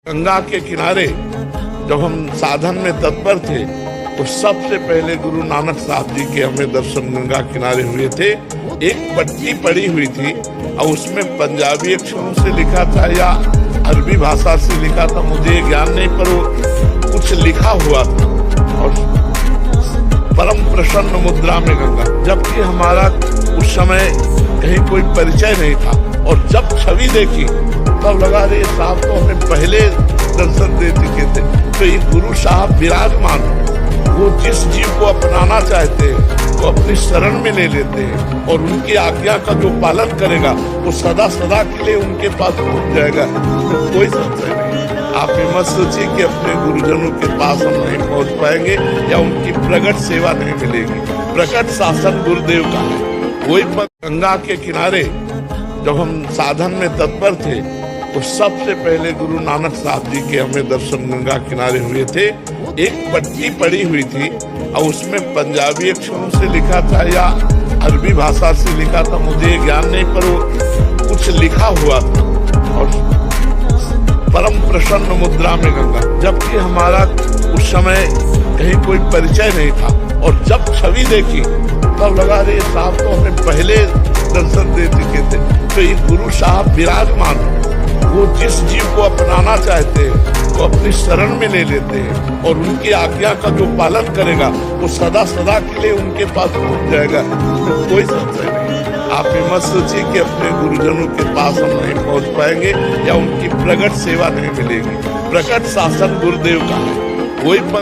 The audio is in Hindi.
गंगा के किनारे जब हम साधन में तत्पर थे तो सबसे पहले गुरु नानक साहब जी के हमें दर्शन गंगा किनारे हुए थे। एक पट्टी पड़ी हुई थी और उसमें पंजाबी अक्षरों से लिखा था या अरबी भाषा से लिखा था, मुझे ज्ञान नहीं, पर वो कुछ लिखा हुआ था और परम प्रसन्न मुद्रा में गंगा। जबकि हमारा उस समय कहीं कोई परिचय नहीं था और जब छवि देखी तब लगा रे साहब तो हमें पहले दर्शन दे चुके थे। तो ये गुरु साहब विराजमान, वो जिस जीव को अपनाना चाहते हैं वो अपनी शरण में ले लेते हैं और उनकी आज्ञा का जो पालन करेगा वो सदा सदा के लिए उनके पास पहुंच जाएगा। तो कोई संशय नहीं। आप ये मत सोचिए कि अपने गुरुजनों के पास हम नहीं पहुंच पाएंगे या उनकी प्रकट सेवा नहीं मिलेगी। प्रकट शासन गुरुदेव का है। वही पर गंगा के किनारे जब हम साधन में तत्पर थे तो सबसे पहले गुरु नानक साहब जी के हमें दर्शन गंगा किनारे हुए थे। एक पट्टी पड़ी हुई थी और उसमें पंजाबी अक्षरों से लिखा था या अरबी भाषा से लिखा था, मुझे ज्ञान नहीं, पर वो कुछ लिखा हुआ था और परम प्रसन्न मुद्रा में गंगा। जबकि हमारा उस समय कहीं कोई परिचय नहीं था और जब छवि देखी तब लगा रे साहब तो हमें पहले दर्शन दे चुके थे। तो ये गुरु साहब विराजमान, वो जिस जीव को अपनाना चाहते हैं वो अपनी शरण में ले लेते हैं और उनकी आज्ञा का जो पालन करेगा वो सदा सदा के लिए उनके पास पहुंच जाएगा। तो कोई संशय नहीं। आप ये मत सोचिए कि अपने गुरुजनों के पास हम नहीं पहुंच पाएंगे या उनकी प्रकट सेवा नहीं मिलेगी। प्रकट शासन गुरुदेव का है। वही